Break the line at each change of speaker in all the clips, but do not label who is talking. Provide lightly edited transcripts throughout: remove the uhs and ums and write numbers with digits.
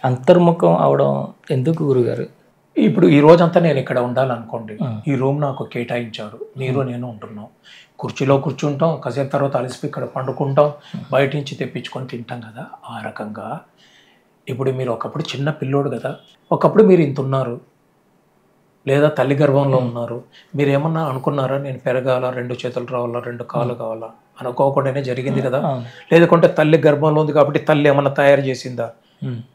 అంతర్ముఖం అవడం ఎందుకు గురుగారు?
ఇప్పుడు ఈ రోజంతా నేను ఇక్కడ ఉండాలనుకోండి, ఈ రూమ్ నాకు కేటాయించారు, మీరు నేను ఉంటున్నాం, కుర్చీలో కూర్చుంటాం, కాసేపు తర్వాత అలసిపోయి ఇక్కడ పండుకుంటాం, బయట నుంచి తెప్పించుకొని తింటాం కదా. ఆ రకంగా ఇప్పుడు మీరు ఒకప్పుడు చిన్న పిల్లోడు కదా, ఒకప్పుడు మీరు ఇంత ఉన్నారు, లేదా తల్లి గర్భంలో ఉన్నారు, మీరు ఏమన్నా అనుకున్నారా నేను పెరగాల, 2 చేతులు రావాలా, 2 కాళ్ళు కావాలా? అనుకోకుండానే జరిగింది కదా. లేదంటే తల్లి గర్భంలో ఉంది కాబట్టి తల్లి ఏమన్నా తయారు చేసిందా?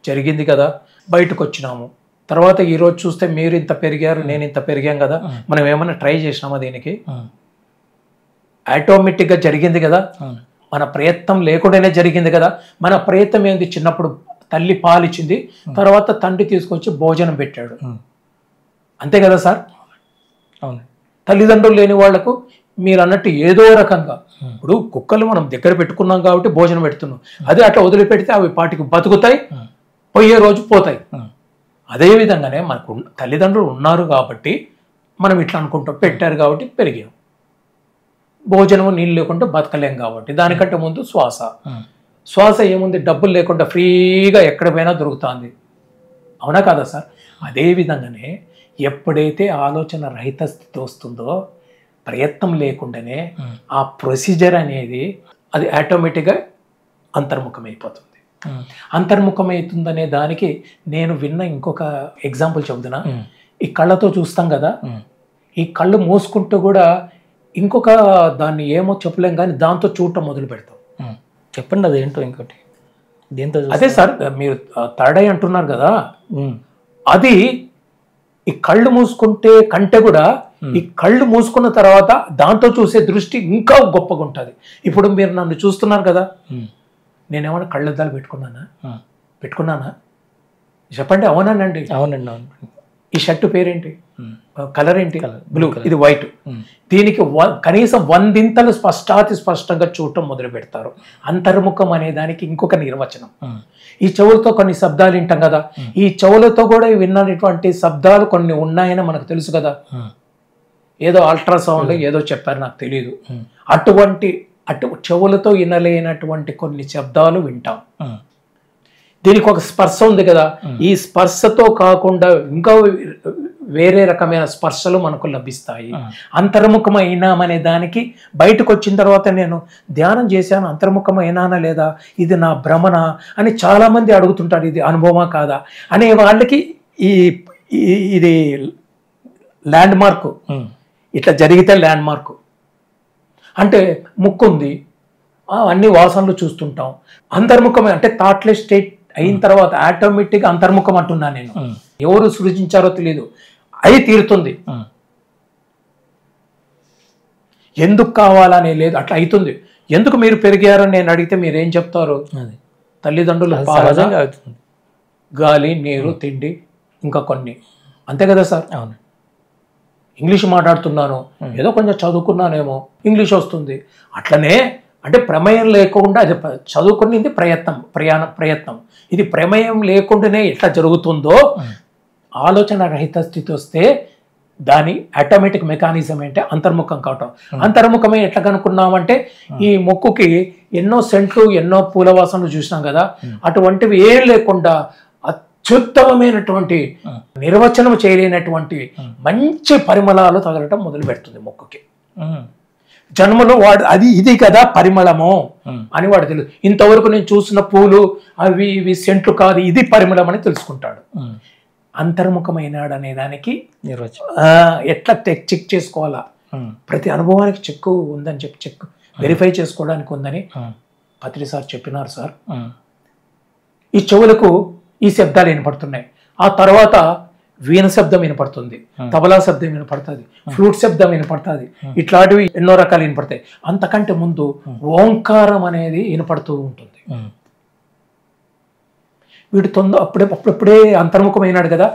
జరిగింది కదా. బయటకు వచ్చినాము, తర్వాత ఈరోజు చూస్తే మీరు ఇంత పెరిగారు, నేను ఇంత పెరిగాం కదా. మనం ఏమన్నా ట్రై చేసినామా దీనికి? ఆటోమేటిక్గా జరిగింది కదా. మన ప్రయత్నం లేకుండానే జరిగింది కదా. మన ప్రయత్నం ఏంది? చిన్నప్పుడు తల్లి పాలిచ్చింది, తర్వాత తండ్రి తీసుకొచ్చి భోజనం పెట్టాడు, అంతే కదా సార్.
అవును.
తల్లిదండ్రులు లేని వాళ్లకు మీరు అన్నట్టు ఏదో రకంగా, ఇప్పుడు కుక్కలు మనం దగ్గర పెట్టుకున్నాం కాబట్టి భోజనం పెడుతున్నాం, అదే అట్లా వదిలిపెడితే అవి పాటికి బతుకుతాయి, పోయే రోజు పోతాయి. అదే విధంగానే మనకు తల్లిదండ్రులు ఉన్నారు కాబట్టి మనం ఇట్లా అనుకుంటాం, పెట్టారు కాబట్టి పెరిగాం. భోజనం నీళ్ళు లేకుండా బతకలేం కాబట్టి దానికంటే ముందు శ్వాస ఏముంది? డబ్బులు లేకుండా ఫ్రీగా ఎక్కడ పోయినా దొరుకుతుంది, అవునా కాదా సార్? అదే విధంగానే ఎప్పుడైతే ఆలోచన రహిత స్థితి వస్తుందో, ప్రయత్నం లేకుండానే ఆ ప్రొసీజర్ అనేది అది ఆటోమేటిక్గా అంతర్ముఖమైపోతుంది. అంతర్ముఖమవుతుందనే దానికి నేను విన్న ఇంకొక ఎగ్జాంపుల్ చెబుతున్నా. ఈ కళ్ళతో చూస్తాం కదా, ఈ కళ్ళు మూసుకుంటూ కూడా ఇంకొక దాన్ని ఏమో చెప్పలేం కానీ దాంతో చూడటం మొదలు పెడతాం.
చెప్పండి అదేంటో. ఇంకోటి దేంతో?
అదే సార్, మీరు థర్డ్ ఐ అంటున్నారు కదా, అది ఈ కళ్ళు మూసుకుంటే కంటే కూడా ఈ కళ్ళు మూసుకున్న తర్వాత దాంతో చూసే దృష్టి ఇంకా గొప్పగా ఉంటుంది. ఇప్పుడు మీరు నన్ను చూస్తున్నారు కదా, నేనేమన్నా కళ్ళద్దాలు పెట్టుకున్నానా? చెప్పండి. అవునానండి.
అవునండి, అవును.
ఈ షర్టు పేరేంటి? కలర్ ఏంటి? బ్లూ. ఇది వైట్. దీనికి కనీసం 100 స్పష్టంగా చూడటం మొదలు పెడతారు. అంతర్ముఖం అనే దానికి ఇంకొక నిర్వచనం. ఈ చెవులతో కొన్ని శబ్దాలు వింటాం కదా, ఈ చెవులతో కూడా విన్నటువంటి శబ్దాలు కొన్ని ఉన్నాయని మనకు తెలుసు కదా. ఏదో అల్ట్రాసౌండ్ ఏదో చెప్పారు, నాకు తెలియదు. అటు చెవులతో వినలేనటువంటి కొన్ని శబ్దాలు వింటాం. దీనికి ఒక స్పర్శ ఉంది కదా, ఈ స్పర్శతో కాకుండా ఇంకా వేరే రకమైన స్పర్శలు మనకు లభిస్తాయి. అంతర్ముఖమైనామనే దానికి బయటకు వచ్చిన తర్వాత నేను ధ్యానం చేశాను, అంతర్ముఖమైనానా లేదా, ఇది నా భ్రమణ అని చాలామంది అడుగుతుంటారు. ఇది అనుభవమా కాదా అనే వాళ్ళకి ఇది ల్యాండ్ మార్క్. ఇట్లా జరిగితే ల్యాండ్ మార్క్ అంటే ముక్కు ఉంది, అన్ని వాసనలు చూస్తుంటాం. అంతర్ముఖమే అంటే థాట్లెస్ స్టేట్ అయిన తర్వాత ఆటోమేటిక్గా అంతర్ముఖం అంటున్నాను నేను. ఎవరు సృజించారో తెలియదు, అయి తీరుతుంది. ఎందుకు కావాలనే లేదు, అట్లా అవుతుంది. ఎందుకు మీరు పెరిగారని నేను అడిగితే మీరేం చెప్తారు? తల్లిదండ్రులు, గాలి, నీరు, తిండి, ఇంకా కొన్ని, అంతే కదా సార్.
అవును.
ఇంగ్లీష్ మాట్లాడుతున్నాను, ఏదో కొంచెం చదువుకున్నానేమో, ఇంగ్లీష్ వస్తుంది. అట్లనే అంటే ప్రమేయం లేకుండా అది చదువుకునేది ప్రయత్నం. ఇది ప్రమేయం లేకుండానే ఎట్లా జరుగుతుందో, ఆలోచన రహిత స్థితి వస్తే దాని ఆటోమేటిక్ మెకానిజం అంటే అంతర్ముఖం కావటం. అంతర్ముఖమే ఎట్లా కనుక్కున్నామంటే, ఈ మొక్కుకి ఎన్నో సెంట్లు, ఎన్నో పూల వాసనలు చూసినాం కదా, అటువంటివి ఏం లేకుండా అత్యుత్తమమైనటువంటి నిర్వచనం చేయలేనటువంటి మంచి పరిమళాలు తగలటం మొదలు పెడుతుంది మొక్కుకి. జన్మలో వాడు ఇది కదా పరిమళము అని వాడు తెలుసు. ఇంతవరకు నేను చూసిన పూలు అవి ఇవి సెంట్లు కాదు, ఇది పరిమళం అని తెలుసుకుంటాడు. అంతర్ముఖమైనాడు అనే దానికి ఎట్లా చెక్ చేసుకోవాలా, ప్రతి అనుభవానికి చెక్ ఉందని చెప్పి చెక్ వెరిఫై చేసుకోవడానికి ఉందని పత్రి సార్ చెప్పినారు సార్. ఈ చెవులకు ఈ శబ్దాలు వినపడుతున్నాయి, ఆ తర్వాత వీణ శబ్దం వినపడుతుంది, తబలా శబ్దం వినపడుతుంది, ఫ్లూట్ శబ్దం వినపడుతుంది, ఇట్లాంటివి ఎన్నో రకాలు వినపడతాయి. అంతకంటే ముందు ఓంకారం అనేది వినపడుతూ ఉంటుంది. వీడు అప్పుడప్పుడే అంతర్ముఖమైనాడు కదా,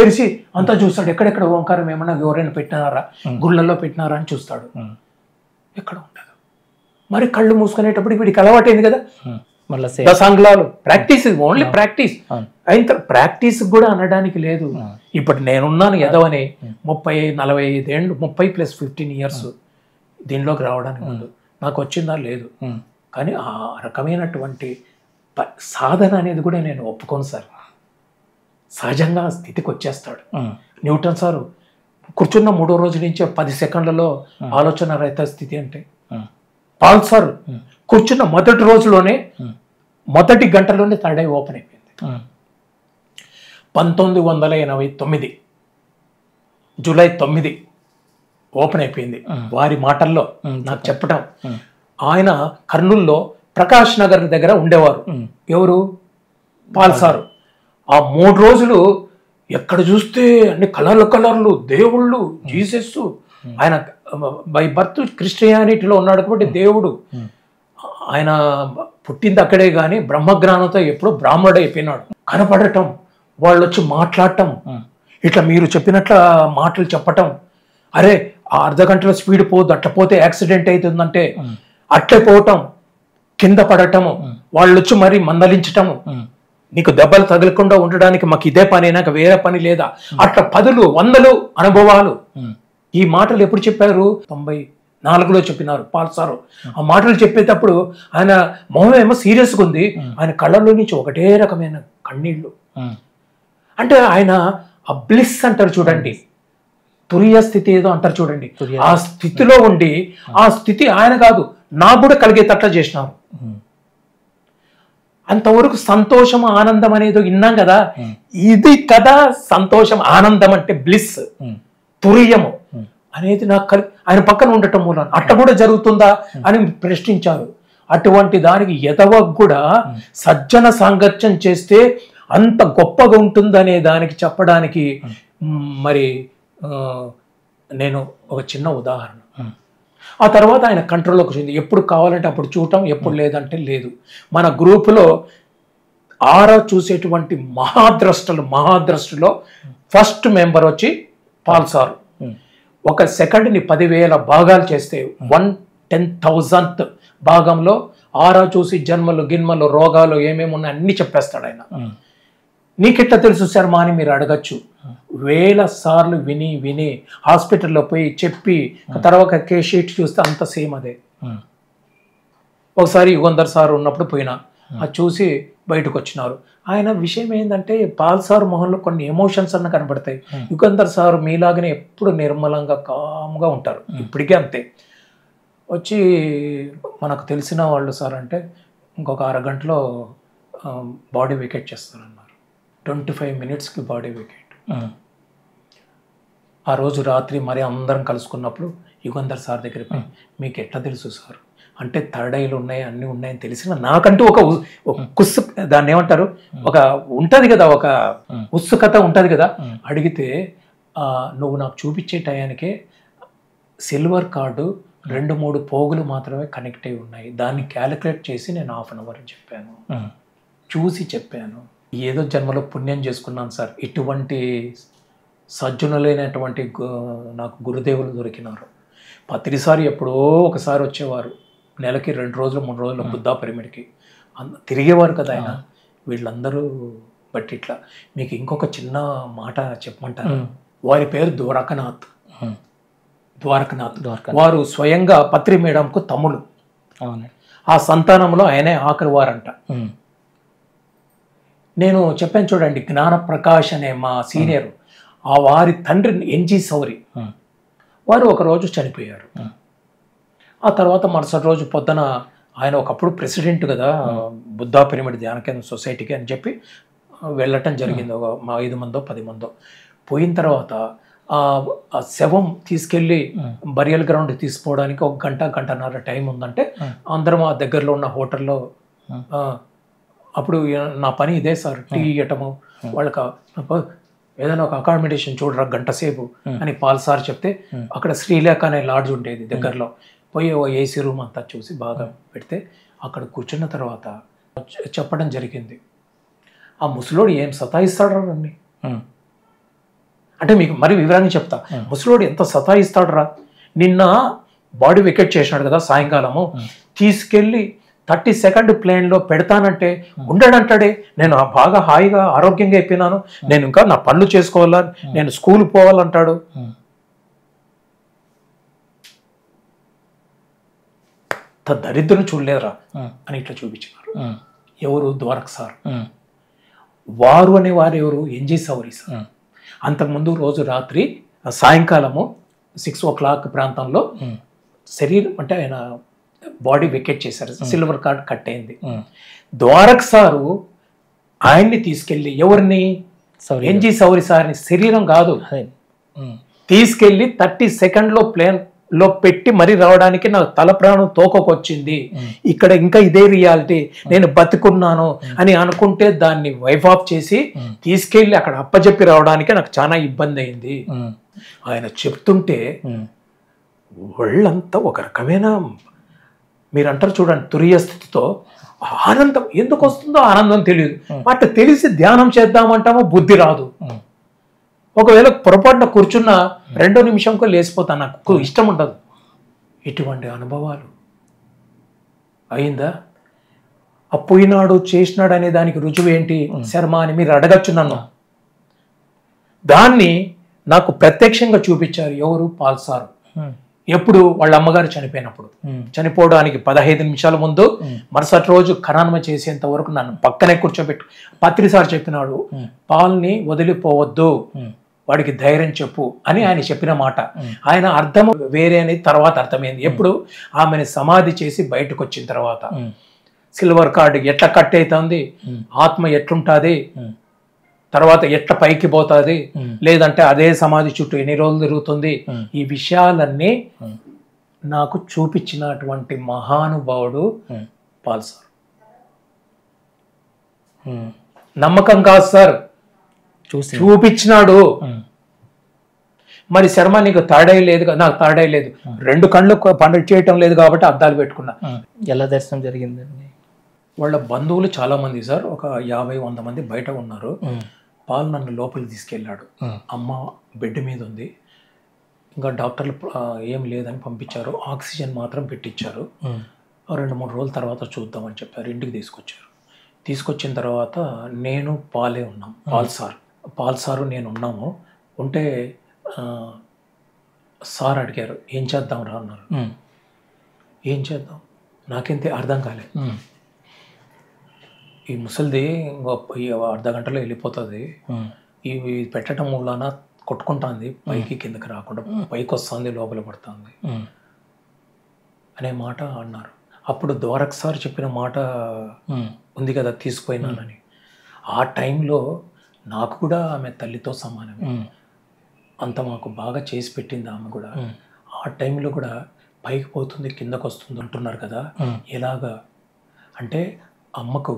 తెలిసి అంతా చూస్తాడు. ఎక్కడెక్కడ ఓంకారం ఏమన్నా ఎవరైనా పెట్టినారా, గుళ్ళల్లో పెట్టినారా అని చూస్తాడు. ఎక్కడ ఉండదు. మరి కళ్ళు మూసుకునేటప్పుడు వీడికి అలవాటైంది కదా, దశాంగులాలు ప్రాక్టీస్, ఓన్లీ ప్రాక్టీస్ అయిన ప్రాక్టీస్ కూడా అనడానికి లేదు. ఇప్పుడు నేనున్నాను ఎదవని 30-45 ఏళ్ళు, 30+15 ఇయర్స్ దీనిలోకి రావడానికి ముందు నాకు వచ్చిందా లేదు. కానీ ఆ రకమైనటువంటి సాధన అనేది కూడా నేను ఒప్పుకోను సార్. సహజంగా ఆ స్థితికి వచ్చేస్తాడు. న్యూటన్ సారు కూర్చున్న 3వ రోజు నుంచి 10 సెకండ్లలో ఆలోచన రహిత స్థితి అంటే, పాల్ సార్ కూర్చున్న మొదటి రోజులోనే మొదటి గంటలోనే థర్డ్ ఐ ఓపెన్ అయిపోయింది. 1989 జూలై 9 ఓపెన్ అయిపోయింది. వారి మాటల్లో నాకు చెప్పటం, ఆయన కర్నూల్లో ప్రకాష్ నగర్ దగ్గర ఉండేవారు. ఎవరు? Paul sir. ఆ 3 రోజులు ఎక్కడ చూస్తే అన్ని కలర్లు దేవుళ్ళు, జీసస్. ఆయన బై బర్త్ క్రిస్టియానిటీలో ఉన్నాడు కాబట్టి దేవుడు. ఆయన పుట్టింది అక్కడే కానీ బ్రహ్మజ్ఞానంతో ఎప్పుడో బ్రాహ్మణుడు అయిపోయినాడు. కనపడటం, వాళ్ళు వచ్చి మాట్లాడటం, ఇట్లా మీరు చెప్పినట్ల మాటలు చెప్పటం, అరే ఆ అర్ధ గంటలో స్పీడ్ పోద్దు, అట్లా పోతే యాక్సిడెంట్ అవుతుందంటే అట్లే పోవటం, కింద పడటము, వాళ్ళు వచ్చి మరి మందలించటము, నీకు దెబ్బలు తగలకుండా ఉండడానికి మాకు ఇదే పని, నాకు వేరే పని లేదా, అట్లా 10లు 100లు అనుభవాలు. ఈ మాటలు ఎప్పుడు చెప్పారు? 94లో చెప్పినారు పాల్ సారు. ఆ మాటలు చెప్పేటప్పుడు ఆయన మొహం ఏమో సీరియస్గా ఉంది, ఆయన కళ్ళల్లో నుంచి ఒకటే రకమైన కన్నీళ్ళు. అంటే ఆయన ఆ బ్లిస్ అంటారు చూడండి, తురియ స్థితి ఏదో అంటారు చూడండి, ఆ స్థితిలో ఉండి, ఆ స్థితి ఆయన కాదు నాకు కూడా కలిగేటట్లా చేసినారు. అంతవరకు సంతోషం ఆనందం అనేది విన్నాం కదా, ఇది కదా సంతోషం ఆనందం అంటే, బ్లిస్ తురియము అనేది నాకు ఆయన పక్కన ఉండటం మూలం అట్ట కూడా జరుగుతుందా అని ప్రశ్నించారు. అటువంటి దానికి ఎదవకు కూడా సజ్జన సాంగత్యం చేస్తే అంత గొప్పగా ఉంటుందనే దానికి చెప్పడానికి మరి నేను ఒక చిన్న ఉదాహరణ. ఆ తర్వాత ఆయన కంట్రోల్లోకి వచ్చింది. ఎప్పుడు కావాలంటే అప్పుడు చూడటం, ఎప్పుడు లేదంటే లేదు. మన గ్రూపులో ఆరా చూసేటువంటి మహాద్రష్టులో ఫస్ట్ మెంబర్ వచ్చి పాల్ సారు. ఒక సెకండ్ని 10,000 భాగాలు చేస్తే 1/10,000th భాగంలో ఆరా చూసి జన్మలు గిన్మలు రోగాలు ఏమేమి ఉన్నాయి అన్ని చెప్పేస్తాడు ఆయన. నీకెట్లా తెలుసు శర్మ అని మీరు అడగచ్చు. 1000 సార్లు విని హాస్పిటల్లో పోయి చెప్పి తర్వాత కేస్ షీట్ చూస్తే అంత సేమ్ అదే. ఒకసారి యుగంధర్ సార్ ఉన్నప్పుడు పోయినా, అది చూసి బయటకు వచ్చినారు. ఆయన విషయం ఏంటంటే పాల్ సార్ మొహంలో కొన్ని ఎమోషన్స్ అన్న కనబడతాయి. యుగంధర్ సార్ మీలాగానే ఎప్పుడు నిర్మలంగా కామ్గా ఉంటారు, ఇప్పటికే అంతే. వచ్చి మనకు తెలిసిన వాళ్ళు సార్ అంటే ఇంకొక అరగంటలో బాడీ వికెట్ చేస్తారన్నారు. 25 minutesకి బాడీ వికెట్. ఆ రోజు రాత్రి మరి అందరం కలుసుకున్నప్పుడు యుగంధర్ సార్ దగ్గరికి మీకు ఎట్లా తెలుసు సార్ అంటే, థర్డ్ ఐలు ఉన్నాయి అన్నీ ఉన్నాయని తెలిసిన నాకంటూ ఒక కుస్సు, దాన్ని ఏమంటారు, ఒక ఉంటుంది కదా, ఒక ఉత్సుకత ఉంటుంది కదా. అడిగితే నువ్వు నాకు చూపించే టయానికే సిల్వర్ కార్డు 2-3 పోగులు మాత్రమే కనెక్ట్ అయి ఉన్నాయి, దాన్ని క్యాలిక్యులేట్ చేసి నేను 1/2 hour చెప్పాను, చూసి చెప్పాను. ఏదో జన్మలో పుణ్యం చేసుకున్నాను సార్, ఇటువంటి సజ్జనులైనటువంటి నాకు గురుదేవులు దొరికినారు. ప్రతిసారి ఎప్పుడో ఒకసారి వచ్చేవారు, నెలకి 2 రోజులు 3 రోజులు బుద్ధా పిరమిడ్కి తిరిగేవారు కదా ఆయన. వీళ్ళందరూ బట్టి ఇట్లా మీకు ఇంకొక చిన్న మాట చెప్పమంటారు. వారి పేరు ద్వారకనాథ్. వారు స్వయంగా పత్రి మేడంకు తమ్ముడు. ఆ సంతానంలో ఆయనే ఆఖరి వారంట. నేను చెప్పాను చూడండి, జ్ఞాన ప్రకాష్ అనే మా సీనియర్, ఆ వారి తండ్రి ఎన్జి సౌరి, వారు ఒకరోజు చనిపోయారు. ఆ తర్వాత మరుసటి రోజు పొద్దున ఆయన ఒకప్పుడు ప్రెసిడెంట్ కదా బుద్ధా పిరమిడ్ ధ్యాన కేంద్ర సొసైటీకి అని చెప్పి వెళ్ళటం జరిగింది. ఒక 5 మందో 10 మందో పోయిన తర్వాత ఆ శవం తీసుకెళ్ళి బరియల్ గ్రౌండ్ తీసుకోవడానికి 1 గంటన్నర టైం ఉందంటే అందరం ఆ దగ్గరలో ఉన్న హోటల్లో, అప్పుడు నా పని ఇదే సార్, టీ ఇవ్వటము వాళ్ళకి, ఏదైనా ఒక అకామిడేషన్ చూడరా 1 గంట సేపు అని పాల్ సార్ చెప్తే, అక్కడ శ్రీలేఖ అనే లాడ్జ్ ఉండేది దగ్గరలో, పోయి ఓ ఏసీ రూమ్ అంతా చూసి బాగా పెడితే అక్కడ కూర్చున్న తర్వాత చెప్పడం జరిగింది, ఆ ముసలోడు ఏం సతాయిస్తాడు రండి అంటే, మీకు మరి వివరంగా చెప్తా. ముసలోడు ఎంత సతాయిస్తాడు రా, నిన్న బాడీ వికెట్ చేసినాడు కదా సాయంకాలము, తీసుకెళ్ళి 30-second ప్లేన్లో పెడతానంటే ఉండడంటాడే, నేను బాగా హాయిగా ఆరోగ్యంగా అయిపోయినాను, నేను ఇంకా నా పనులు చేసుకోవాలా, నేను స్కూల్ పోవాలంటాడు. దరిద్రం చూడలేదురా అని ఇట్లా చూపించినారు. ఎవరు ద్వారక్ సార్. వారు అనేవారు ఎవరు? ఎన్జి సౌరి సార్. అంతకుముందు రోజు రాత్రి సాయంకాలము 6 o'clock ప్రాంతంలో శరీరం అంటే ఆయన బాడీ వికెట్ చేశారు, సిల్వర్ కార్డ్ కట్ అయింది. ద్వారక్ సారు ఆయన్ని తీసుకెళ్ళి ఎవరిని? ఎన్జి సౌరి సార్ని, శరీరం కాదు, తీసుకెళ్ళి 30 seconds ప్లేన్ లో పెట్టి మరీ రావడానికి నాకు తల ప్రాణం తోకొచ్చింది. ఇక్కడ ఇంకా ఇదే రియాలిటీ, నేను బతుకున్నాను అని అనుకుంటే దాన్ని వైఫ్ ఆఫ్ చేసి తీసుకెళ్లి అక్కడ అప్పచెప్పి రావడానికి నాకు చాలా ఇబ్బంది అయింది. ఆయన చెప్తుంటే ఒళ్ళంతా ఒక రకమైన, మీరు అంటారు చూడండి, తురియ స్థితితో ఆనందం. ఎందుకు వస్తుందో ఆనందం తెలియదు. అట్లా తెలిసి ధ్యానం చేద్దామంటామో బుద్ధి రాదు. ఒకవేళ పొరపాటున కూర్చున్న 2 నిమిషంకో లేచిపోతాను, నాకు ఇష్టం ఉండదు. ఇటువంటి అనుభవాలు అయిందా? పోయినాడు చేసినాడు అనే దానికి రుజువు ఏంటి శర్మ అని మీరు అడగచ్చు నన్ను. దాన్ని నాకు ప్రత్యక్షంగా చూపించారు ఎవరు? Paul sir. ఎప్పుడు? వాళ్ళ అమ్మగారు చనిపోయినప్పుడు. చనిపోవడానికి 15 నిమిషాల ముందు మరుసటి రోజు ఖననం చేసేంత వరకు నన్ను పక్కనే కూర్చోబెట్టు. పత్రిసారి చెప్పినాడు, పాల్ని వదిలిపోవద్దు, వాడికి ధైర్యం చెప్పు అని ఆయన చెప్పిన మాట. ఆయన అర్థం వేరే అనేది తర్వాత అర్థమైంది ఎప్పుడు? ఆమెను సమాధి చేసి బయటకు వచ్చిన తర్వాత. సిల్వర్ కార్డ్ ఎట్లా కట్ అవుతుంది, ఆత్మ ఎట్లుంటుంది, తర్వాత ఎట్లా పైకి పోతుంది, లేదంటే అదే సమాధి చుట్టూ ఎన్ని రోజులు తిరుగుతుంది, ఈ విషయాలన్నీ నాకు చూపించినటువంటి మహానుభావుడు పాల్ సార్. నమ్మకం కాదు సార్, చూపించినాడు. మరి శర్మ నీకు థర్డ్ ఐ లేదు, నాకు థర్డ్ ఐ లేదు, 2 కళ్ళు పని చేయటం లేదు కాబట్టి అద్దాలు పెట్టుకున్నా.
ఎలా దర్శనం జరిగిందండి?
వాళ్ళ బంధువులు చాలా మంది సార్, ఒక 50-100 మంది బయట ఉన్నారు. పాల్ నన్ను లోపలికి తీసుకెళ్ళాడు. అమ్మ బెడ్ మీద ఉంది, ఇంకా డాక్టర్లు ఏం లేదని పంపించారు, ఆక్సిజన్ మాత్రం పెట్టించారు. 2-3 రోజుల తర్వాత చూద్దామని చెప్పారు. ఇంటికి తీసుకొచ్చారు. తీసుకొచ్చిన తర్వాత నేను పాలే ఉన్నాం, పాల్ సారు నేను ఉన్నాము. ఉంటే సార్ అడిగారు ఏం చేద్దాం రా అన్నారు. ఏం చేద్దాం నాకేంతే అర్థం కాలేదు. ఈ ముసలిది ఈ అర్ధగంటలో వెళ్ళిపోతుంది, ఇవి పెట్టడం మూలాన కొట్టుకుంటుంది, పైకి కిందకి రాకుండా పైకి వస్తుంది, లోపల పడుతుంది అనే మాట అన్నారు. అప్పుడు ద్వారక్ సార్ చెప్పిన మాట ఉంది కదా, తీసుకుపోయినానని. ఆ టైంలో నాకు కూడా ఆమె తల్లితో సమానమే, అంత మాకు బాగా చేసి పెట్టింది ఆమె కూడా. ఆ టైంలో కూడా పైకి పోతుంది కిందకు వస్తుంది అంటున్నారు కదా, ఎలాగా అంటే అమ్మకు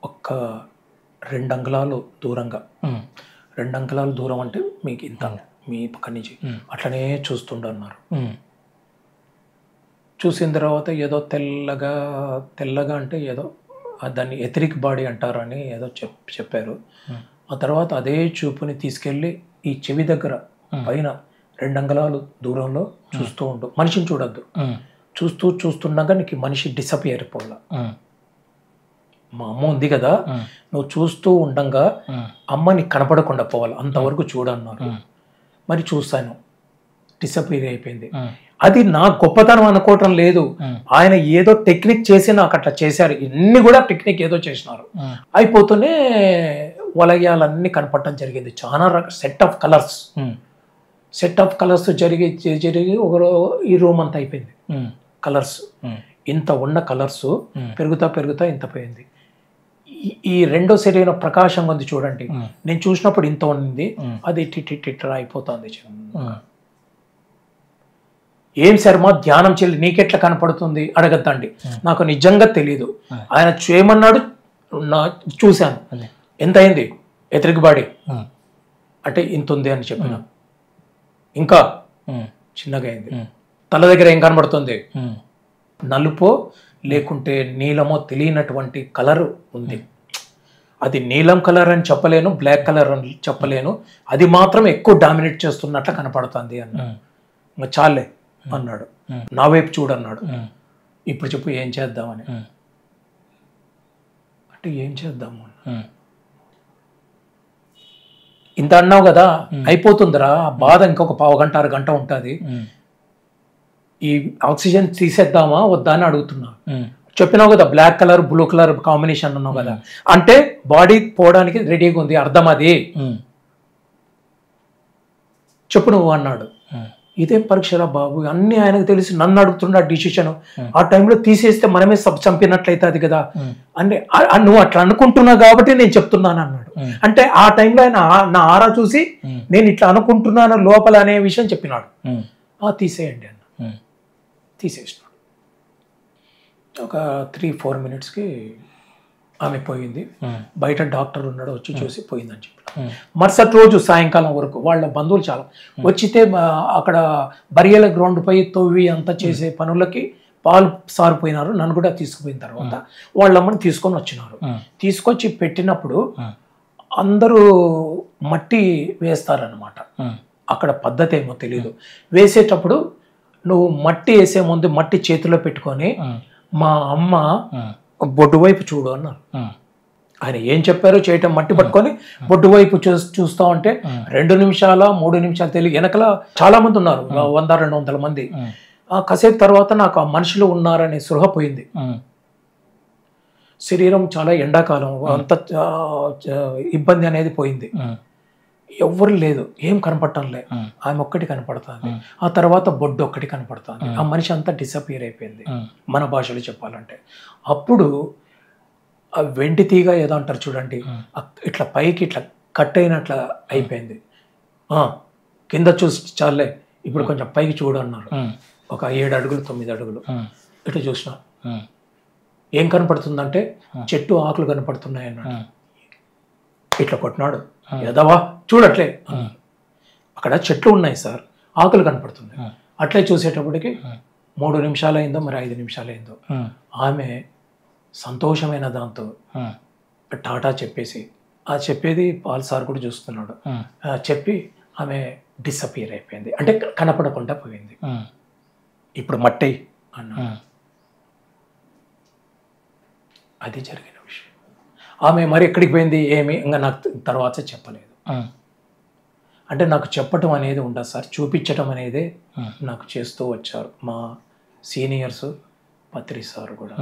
ఒక్క 2 అంగుళాలు దూరంగా, 2 అంగుళాలు దూరం అంటే మీకు ఇంత, మీ పక్క నుంచి అట్లనే చూస్తుండన్నారు. చూసిన తర్వాత ఏదో తెల్లగా అంటే ఏదో దాన్ని ఎథరిక్ బాడీ అంటారని ఏదో చెప్పారు. ఆ తర్వాత అదే చూపుని తీసుకెళ్ళి ఈ చెవి దగ్గర పైన 2 అంగుళాలు దూరంలో చూస్తూ ఉండు, మనిషిని చూడొద్దు, చూస్తుండగా నీకు మనిషి డిసపియర్ అయిపోవాల. మా అమ్మ ఉంది కదా, నువ్వు చూస్తూ ఉండంగా అమ్మ నీకు కనపడకుండా పోవాలి, అంతవరకు చూడన్నారు. మరి చూస్తాను, డిసపియర్ అయిపోయింది. అది నా గొప్పతనం అనుకోవటం లేదు, ఆయన ఏదో టెక్నిక్ చేసి నాకు అట్లా చేశారు. ఇన్ని కూడా టెక్నిక్ ఏదో చేసినారు. అయిపోతూనే వలయాలన్నీ కనపడటం జరిగింది. చాలా సెట్ ఆఫ్ కలర్స్ జరిగి ఒకరో ఈ రూమ్ అంతా అయిపోయింది. కలర్స్ ఇంత ఉన్న కలర్స్ పెరుగుతా ఇంత పోయింది. ఈ రెండో శరీరం ప్రకాశం ఉంది చూడండి, నేను చూసినప్పుడు ఇంత ఉంది, అది టిట్రా అయిపోతుంది. ఏం శర్మ ధ్యానం చెల్లి నీకెట్లా కనపడుతుంది అడగద్దండి, నాకు నిజంగా తెలియదు. ఆయన చేయమన్నాడు, చూశాను. ఎంత అయింది ఎథరిక్ బాడీ అంటే ఇంత ఉంది అని చెప్పిన, ఇంకా చిన్నగా అయింది. తల దగ్గర ఏం కనబడుతుంది, నలుపో లేకుంటే నీలమో తెలియనటువంటి కలర్ ఉంది. అది నీలం కలర్ అని చెప్పలేను, బ్లాక్ కలర్ అని చెప్పలేను, అది మాత్రం ఎక్కువ డామినేట్ చేస్తున్నట్లు కనపడుతుంది అన్న. చాలే అన్నాడు, నా వైపు చూడన్నాడు. ఇప్పుడు చెప్పు ఏం చేద్దామని అంటే ఏం చేద్దాము, ఇంత అన్నావు కదా అయిపోతుందిరా, బాధ ఇంకొక 1/2 గంట 1/2 గంట ఉంటుంది, ఈ ఆక్సిజన్ తీసేద్దామా వద్దా అని అడుగుతున్నా. చెప్పినావు కదా black colour blue colour combination అన్నావు కదా, అంటే బాడీ పోవడానికి రెడీగా ఉంది అర్థం అది. చెప్పు నువ్వు అన్నాడు. ఇదేం పరీక్షరా బాబు, అన్ని ఆయనకు తెలిసి నన్ను అడుగుతున్నా డిసిషన్. ఆ టైంలో తీసేస్తే మనమే చంపినట్లయితే అది కదా అంటే నువ్వు అట్లా అనుకుంటున్నావు కాబట్టి నేను చెప్తున్నాను అన్నాడు. అంటే ఆ టైంలో ఆయన నా ఆరా చూసి నేను ఇట్లా అనుకుంటున్నాను లోపల అనే విషయం చెప్పినాడు. తీసేయండి అన్న. తీసేసినాడు. ఒక 3-4 minutesకి ఆమె పోయింది. బయట డాక్టర్ ఉన్నాడు, వచ్చి చూసి పోయిందని చెప్పి. మరుసటి రోజు సాయంకాలం వరకు వాళ్ళ బంధువులు చాలా వచ్చితే అక్కడ బరియల గ్రౌండ్ పై తవ్వి అంతా చేసే పనులకి పాలు సారిపోయినారు. నన్ను కూడా తీసుకుపోయిన తర్వాత వాళ్ళమ్మని తీసుకొని వచ్చినారు. తీసుకొచ్చి పెట్టినప్పుడు అందరూ మట్టి వేస్తారనమాట. అక్కడ పద్ధతి ఏమో తెలీదు. వేసేటప్పుడు నువ్వు మట్టి వేసే ముందు మట్టి చేతిలో పెట్టుకొని మా అమ్మ బొడ్డు వైపు చూడు అన్నారు. ఆయన ఏం చెప్పారో చేయటం, మట్టి పట్టుకొని బొడ్డు వైపు చూస్తా ఉంటే 2 నిమిషాల 3 నిమిషాలు తెలియదు. వెనకల చాలా మంది ఉన్నారు, 100-200 మంది. కాసేపు తర్వాత నాకు ఆ మనుషులు ఉన్నారనే స్పృహ పోయింది. శరీరం చాలా ఎండాకాలం, అంత ఇబ్బంది అనేది పోయింది. ఎవ్వరు లేదు, ఏం కనపడటం లే. ఆమె ఒక్కటి కనపడుతుంది. ఆ తర్వాత బొడ్డు ఒక్కటి కనపడుతుంది. ఆ మనిషి అంతా డిసపియర్ అయిపోయింది మన భాషలో చెప్పాలంటే. అప్పుడు ఆ వెండి తీగ ఏదో అంటారు చూడండి, ఇట్లా పైకి ఇట్లా కట్ అయినట్లా అయిపోయింది. కింద చూసి చాలే, ఇప్పుడు కొంచెం పైకి చూడు అన్నారు. ఒక 7 అడుగులు 9 అడుగులు ఇట్లా చూసిన. ఏం కనపడుతుందంటే చెట్టు ఆకులు కనపడుతున్నాయి అన్నాడు. ఇట్లా కొట్టినాడు. ఎదవా చూడట్లే, అక్కడ చెట్లు ఉన్నాయి సార్, ఆకులు కనపడుతున్నాయి. అట్లే చూసేటప్పటికి 3 నిమిషాలు అయిందో మరి 5 నిమిషాలు అయిందో ఆమె సంతోషమైన దాంతో టాటా చెప్పేసి, ఆ చెప్పేది పాల్ సార్ కూడా చూస్తున్నాడు, చెప్పి ఆమె డిసపియర్ అయిపోయింది. అంటే కనపడకుండా పోయింది. ఇప్పుడు మట్టి అన్నాడు. అది జరిగిన విషయం. ఆమె మరి ఎక్కడికి పోయింది ఏమి ఇంకా నాకు తర్వాత చెప్పలేదు. అంటే నాకు చెప్పటం అనేది ఉండదు సార్, చూపించటం అనేది నాకు చేస్తూ వచ్చారు మా సీనియర్స్, పత్రి సార్ కూడా.